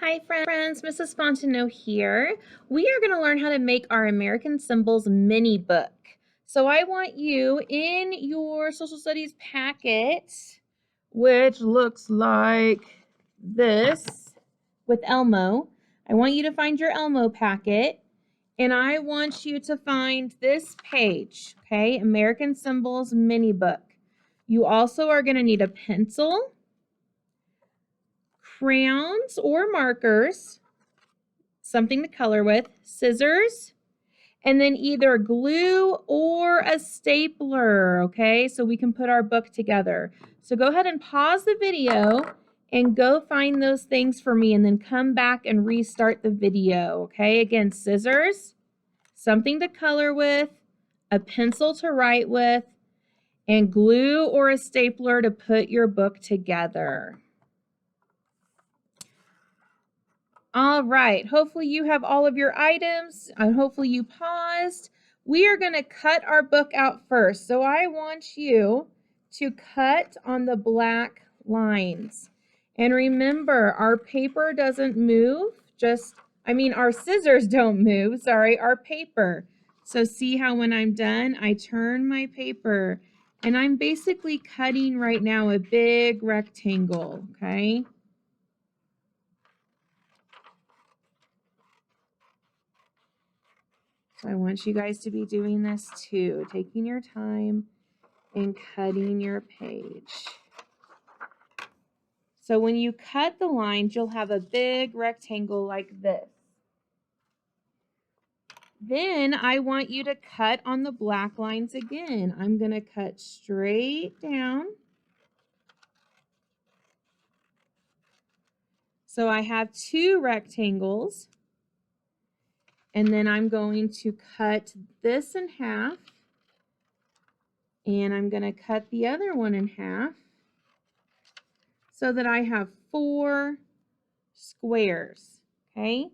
Hi friends, Mrs. Fontenot here. We are going to learn how to make our American Symbols mini book. So I want you in your social studies packet, which looks like this with Elmo. I want you to find your Elmo packet and I want you to find this page, okay? American Symbols mini book. You also are going to need a pencil, crayons or markers, something to color with, scissors, and then either glue or a stapler, okay? So we can put our book together. So go ahead and pause the video and go find those things for me and then come back and restart the video, okay? Again, scissors, something to color with, a pencil to write with, and glue or a stapler to put your book together. All right, hopefully you have all of your items and hopefully you paused. We are going to cut our book out first. So I want you to cut on the black lines. And remember, our paper doesn't move, our scissors don't move, our paper. So see how when I'm done, I turn my paper and I'm basically cutting right now a big rectangle, okay? So I want you guys to be doing this too, taking your time and cutting your page. So when you cut the lines, you'll have a big rectangle like this. Then I want you to cut on the black lines again. I'm going to cut straight down. So I have two rectangles. And then I'm going to cut this in half. And I'm going to cut the other one in half so that I have 4 squares, okay?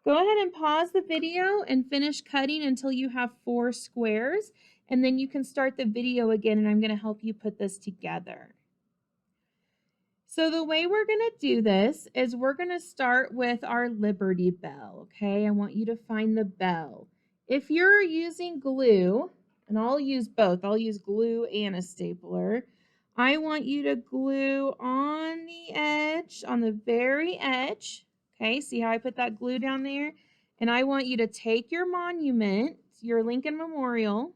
Go ahead and pause the video and finish cutting until you have 4 squares, and then you can start the video again, and I'm going to help you put this together. So the way we're going to do this is we're going to start with our Liberty Bell, okay? I want you to find the bell. If you're using glue, and I'll use both, I'll use glue and a stapler, I want you to glue on the edge, on the very edge, okay? See how I put that glue down there? And I want you to take your monument, your Lincoln Memorial,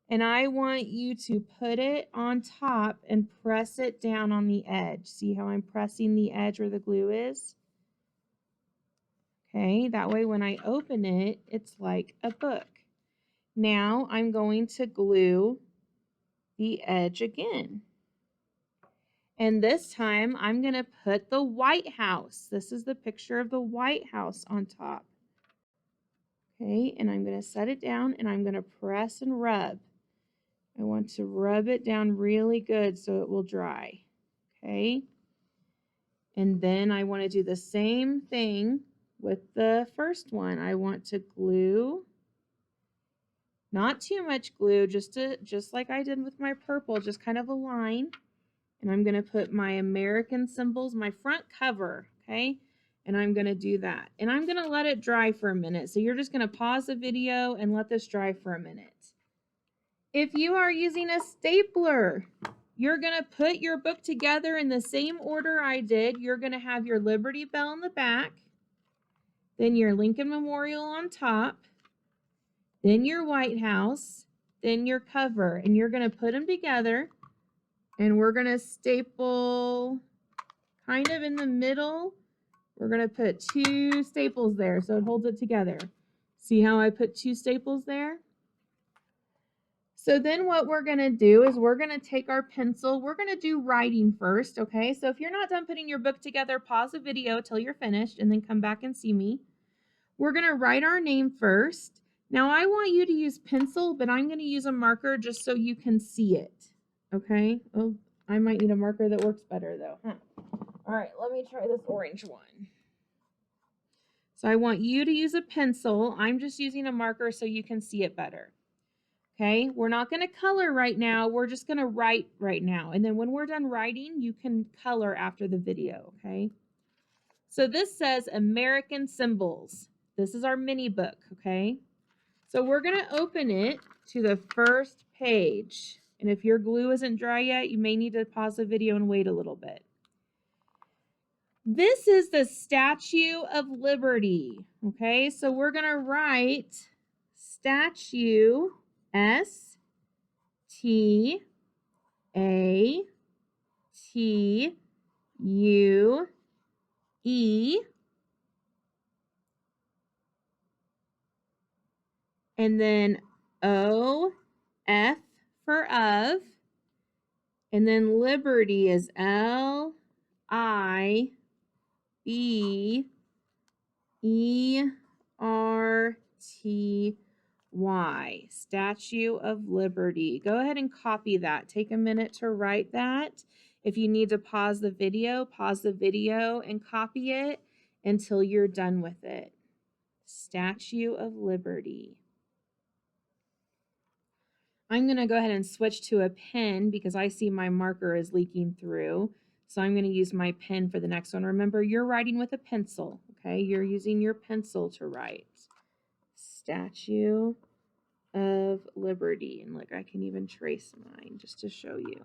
and I want you to put it on top and press it down on the edge. See how I'm pressing the edge where the glue is? Okay, that way when I open it, it's like a book. Now I'm going to glue the edge again. And this time I'm going to put the White House. This is the picture of the White House on top. Okay, and I'm going to set it down and I'm going to press and rub. I want to rub it down really good so it will dry, okay? And then I want to do the same thing with the first one. I want to glue, not too much glue, just like I did with my purple, just kind of a line. And I'm going to put my American Symbols, my front cover, okay? And I'm going to do that. And I'm going to let it dry for a minute. So you're just going to pause the video and let this dry for a minute. If you are using a stapler, you're going to put your book together in the same order I did. You're going to have your Liberty Bell in the back, then your Lincoln Memorial on top, then your White House, then your cover. And you're going to put them together, and we're going to staple kind of in the middle. We're going to put 2 staples there so it holds it together. See how I put 2 staples there? So then what we're going to do is we're going to take our pencil. We're going to do writing first, okay? So if you're not done putting your book together, pause the video till you're finished and then come back and see me. We're going to write our name first. Now I want you to use pencil, but I'm going to use a marker just so you can see it, okay? Oh, I might need a marker that works better though. All right, let me try this orange one. So I want you to use a pencil. I'm just using a marker so you can see it better. Okay, we're not going to color right now. We're just going to write right now. And then when we're done writing, you can color after the video, okay? So this says American Symbols. This is our mini book, okay? So we're going to open it to the first page. And if your glue isn't dry yet, you may need to pause the video and wait a little bit. This is the Statue of Liberty, okay? So we're going to write statue, S-T-A-T-U-E, and then O-F for of, and then Liberty is L-I-B-E-R-T-Y, Statue of Liberty. Go ahead and copy that. Take a minute to write that. If you need to pause the video and copy it until you're done with it. Statue of Liberty. I'm going to go ahead and switch to a pen because I see my marker is leaking through. So I'm going to use my pen for the next one. Remember, you're writing with a pencil, okay? You're using your pencil to write. Statue of Liberty. And look, I can even trace mine just to show you.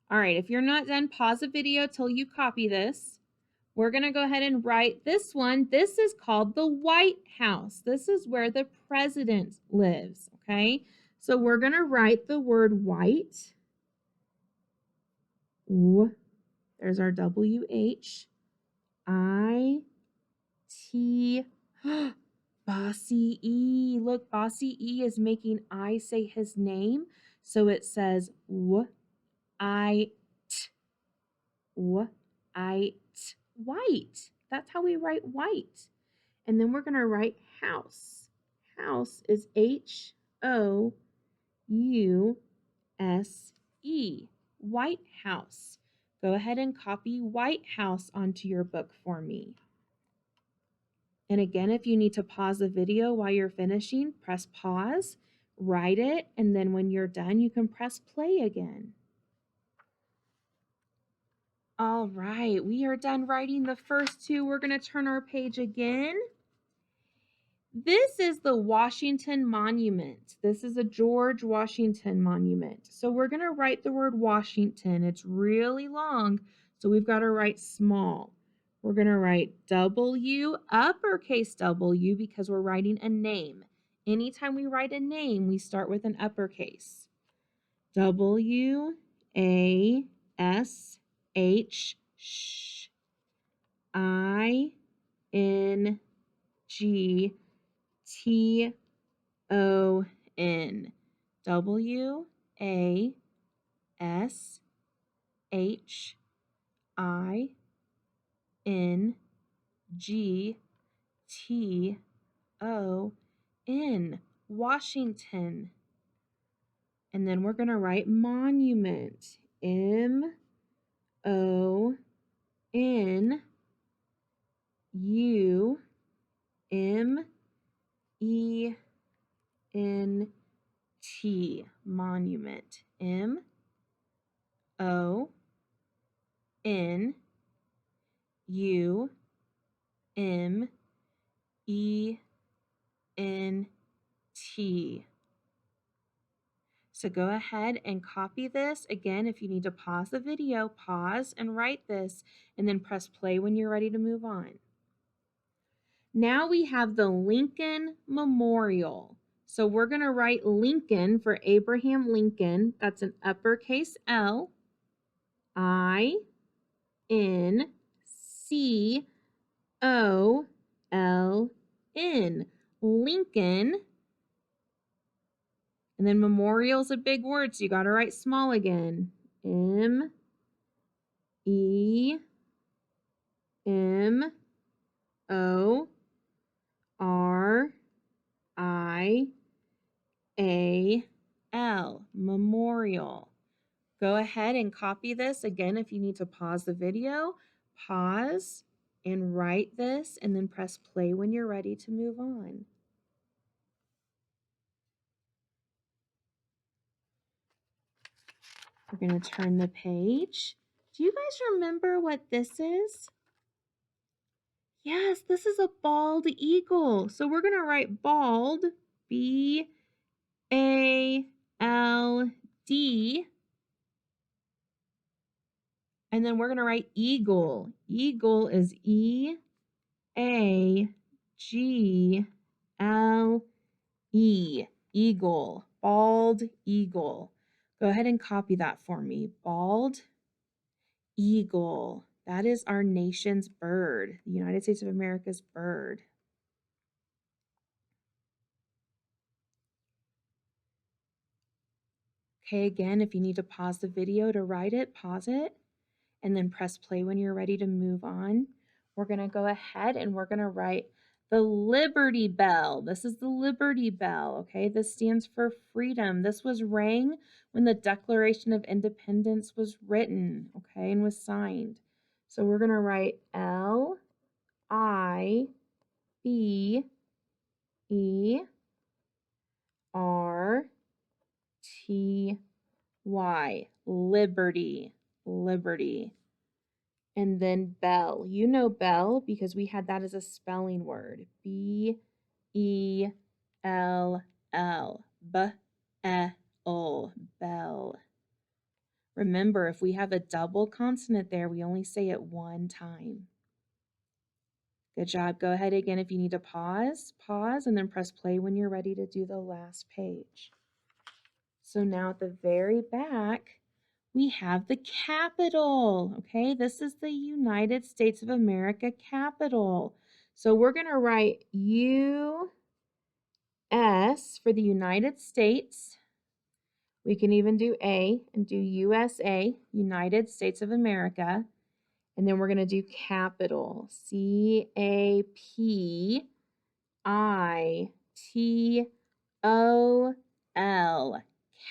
All right, if you're not done, pause the video till you copy this. We're going to go ahead and write this one. This is called the White House. This is where the president lives, okay? So we're going to write the word white. There's our W-H. I-T. Bossy E. Look, Bossy E is making I say his name. So it says W-I-T. W-I-T. White. That's how we write white. And then we're going to write house. House is H-O-U-S-E. White House. Go ahead and copy White House onto your book for me. And again, if you need to pause the video while you're finishing, press pause, write it, and then when you're done, you can press play again. All right, we are done writing the first two. We're going to turn our page again. This is the Washington Monument. This is a George Washington monument. So we're going to write the word Washington. It's really long, so we've got to write small. We're going to write W, uppercase W, because we're writing a name. Anytime we write a name, we start with an uppercase. W-A-S-H, sh, I-N-G, T-O-N. W-A-S-H-I-N-G-T-O-N. Washington. And then we're going to write monument. M-O-N-U-M-E-N-T. Monument. M-O-N-U-M-E-N-T. So go ahead and copy this. Again, if you need to pause the video, pause and write this, and then press play when you're ready to move on. Now we have the Lincoln Memorial. So we're going to write Lincoln for Abraham Lincoln. That's an uppercase L. I-N-C-O-L-N. Lincoln. And then memorial's a big word, so you got to write small again. M-E-M-O-R-I-A-L. Memorial. Go ahead and copy this. Again, if you need to pause the video, pause and write this, and then press play when you're ready to move on. We're going to turn the page. Do you guys remember what this is? Yes, this is a bald eagle. So we're going to write bald, B-A-L-D, and then we're going to write eagle. Eagle is E-A-G-L-E, eagle, bald eagle. Go ahead and copy that for me. Bald eagle. That is our nation's bird, the United States of America's bird. Okay, again, if you need to pause the video to write it, pause it, and then press play when you're ready to move on. We're going to go ahead and we're going to write the Liberty Bell. This is the Liberty Bell, okay? This stands for freedom. This was rang when the Declaration of Independence was written, okay, and was signed. So we're going to write L-I-B-E-R-T-Y, Liberty, Liberty. And then bell. You know bell because we had that as a spelling word. B-E-L-L. B-E-L. Bell. Remember, if we have a double consonant there, we only say it one time. Good job. Go ahead again if you need to pause, and then press play when you're ready to do the last page. So now at the very back, we have the Capitol, okay? This is the United States of America Capitol. So we're going to write U-S for the United States. We can even do A and do USA, United States of America. And then we're going to do Capitol, C-A-P-I-T-O-L,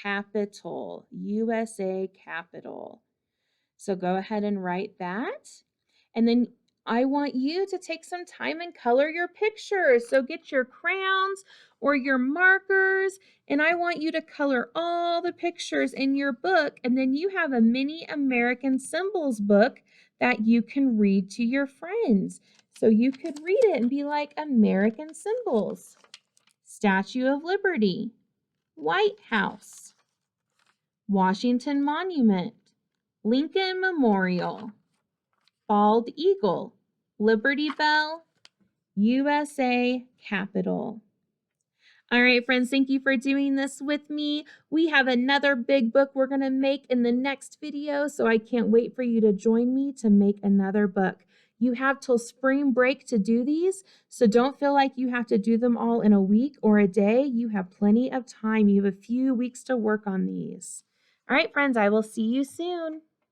Capitol, USA Capitol. So go ahead and write that. And then I want you to take some time and color your pictures. So get your crayons or your markers, and I want you to color all the pictures in your book. And then you have a mini American Symbols book that you can read to your friends. So you could read it and be like, American symbols, Statue of Liberty, White House, Washington Monument, Lincoln Memorial, Bald Eagle, Liberty Bell, USA Capitol. All right, friends, thank you for doing this with me. We have another big book we're going to make in the next video, so I can't wait for you to join me to make another book. You have till spring break to do these, so don't feel like you have to do them all in a week or a day. You have plenty of time. You have a few weeks to work on these. All right, friends, I will see you soon.